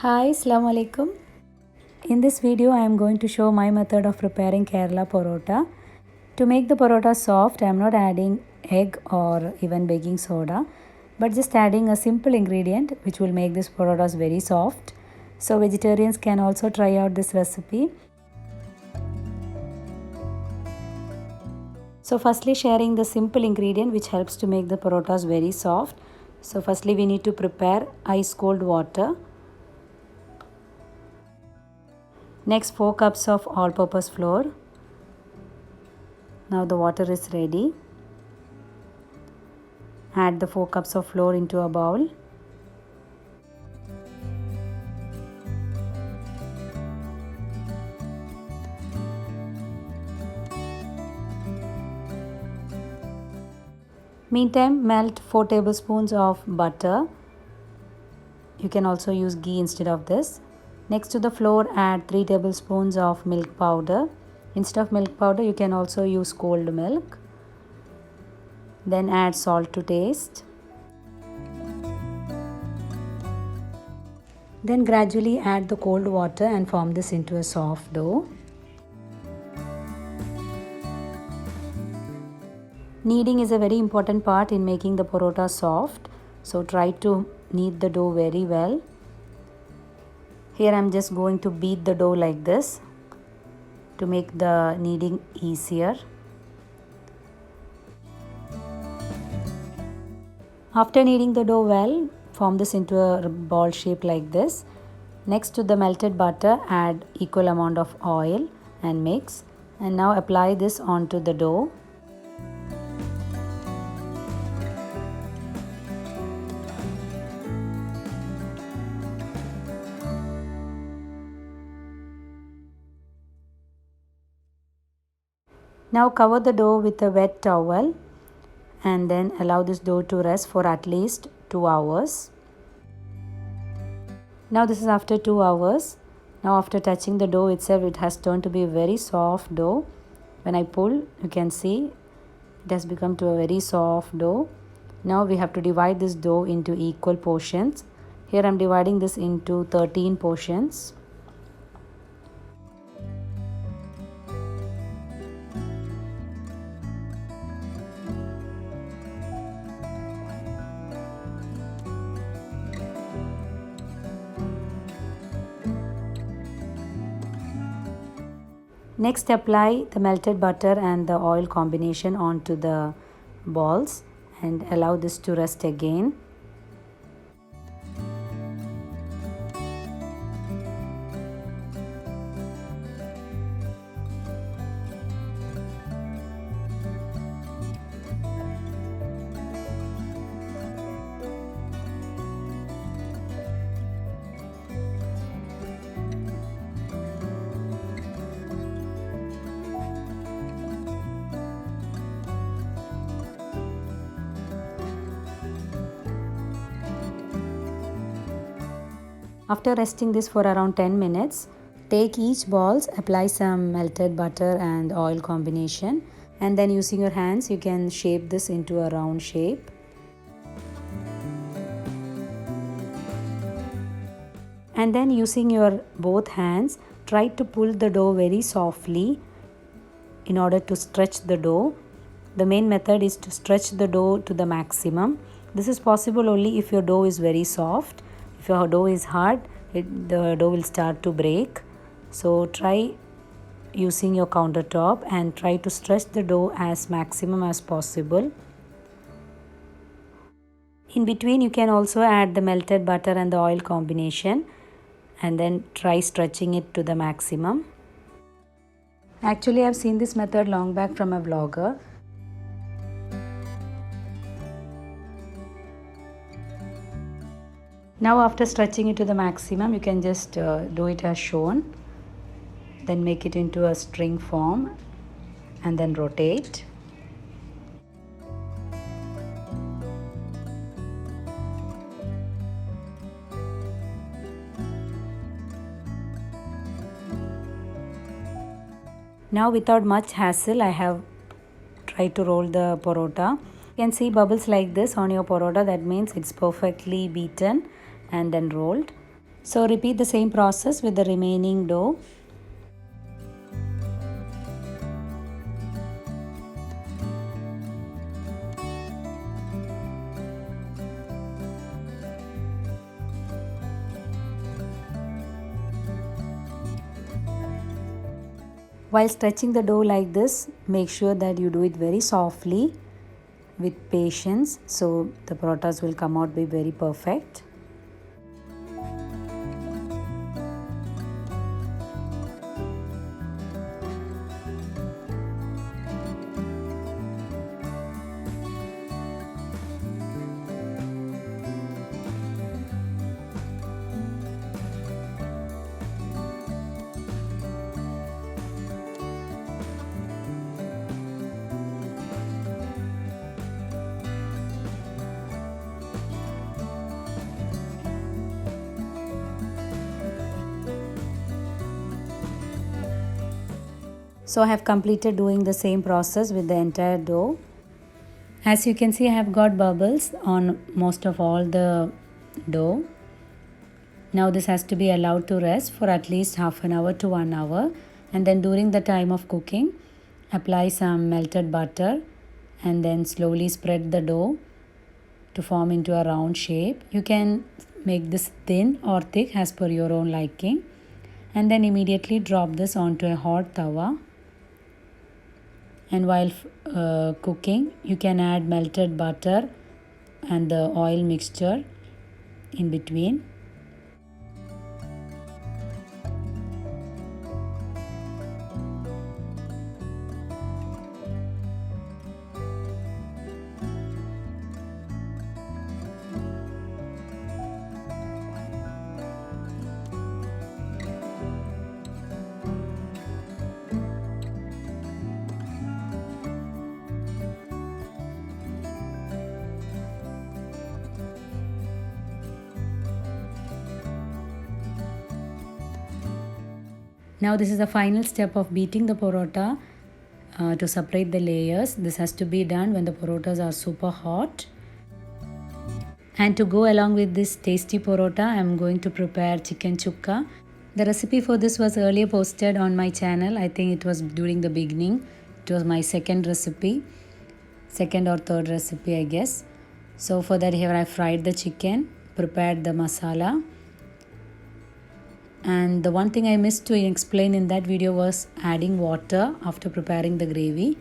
Hi, Assalamu alaikum. In this video, I am going to show my method of preparing Kerala parota. To make the parota soft, I am not adding egg or even baking soda, but just adding a simple ingredient which will make this parotas very soft. So vegetarians can also try out this recipe. So firstly, sharing the simple ingredient which helps to make the parotas very soft. So firstly, we need to prepare ice cold water. Next, 4 cups of all-purpose flour. Now the water is ready. Add the 4 cups of flour into a bowl. Meantime, melt 4 tablespoons of butter. You can also use ghee instead of this. Next to the flour, add 3 tablespoons of milk powder. Instead of milk powder, you can also use cold milk. Then add salt to taste. Then gradually add the cold water and form this into a soft dough. Kneading is a very important part in making the parota soft. So try to knead the dough very well. Here I am just going to beat the dough like this to make the kneading easier. After kneading the dough well, form this into a ball shape like this. Next to the melted butter, add equal amount of oil and mix. And now apply this onto the dough. Now cover the dough with a wet towel and then allow this dough to rest for at least 2 hours. Now this is after 2 hours. Now after touching the dough itself, it has turned to be a very soft dough. When I pull, you can see it has become to a very soft dough. Now we have to divide this dough into equal portions. Here I am dividing this into 13 portions. Next, apply the melted butter and the oil combination onto the balls and allow this to rest again. After resting this for around 10 minutes, take each balls, apply some melted butter and oil combination, and then using your hands you can shape this into a round shape. And then using your both hands, try to pull the dough very softly in order to stretch the dough. The main method is to stretch the dough to the maximum. This is possible only if your dough is very soft. If your dough is hard, the dough will start to break. So try using your countertop and try to stretch the dough as maximum as possible. In between, you can also add the melted butter and the oil combination and then try stretching it to the maximum. Actually, I've seen this method long back from a vlogger. Now after stretching it to the maximum, you can just do it as shown. Then make it into a string form and then rotate. Now without much hassle, I have tried to roll the parota. You can see bubbles like this on your parota. That means it's perfectly beaten and then rolled. So repeat the same process with the remaining dough. While stretching the dough like this, make sure that you do it very softly with patience, so the parotas will come out be very perfect. So I have completed doing the same process with the entire dough. As you can see, I have got bubbles on most of all the dough. Now this has to be allowed to rest for at least half an hour to 1 hour, and then during the time of cooking, apply some melted butter and then slowly spread the dough to form into a round shape. You can make this thin or thick as per your own liking, and then immediately drop this onto a hot tawa. And while cooking, you can add melted butter and the oil mixture in between. Now this is the final step of beating the parota to separate the layers. This has to be done when the parotas are super hot. And to go along with this tasty parota, I am going to prepare chicken chukka. The recipe for this was earlier posted on my channel. I think it was during the beginning. It was my second or third recipe, I guess. So for that, here I fried the chicken, prepared the masala. And the one thing I missed to explain in that video was adding water after preparing the gravy.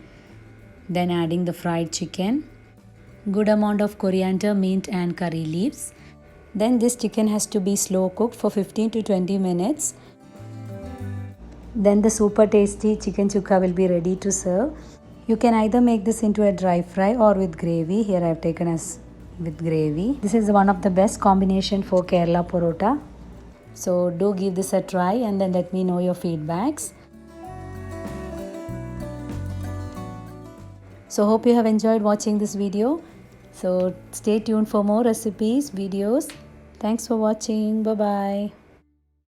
Then adding the fried chicken. Good amount of coriander, mint and curry leaves. Then this chicken has to be slow cooked for 15 to 20 minutes. Then the super tasty chicken chukka will be ready to serve. You can either make this into a dry fry or with gravy. Here I have taken as with gravy. This is one of the best combination for Kerala parota. So do give this a try and then let me know your feedbacks. So hope you have enjoyed watching this video. So stay tuned for more recipes, videos. Thanks for watching. Bye bye.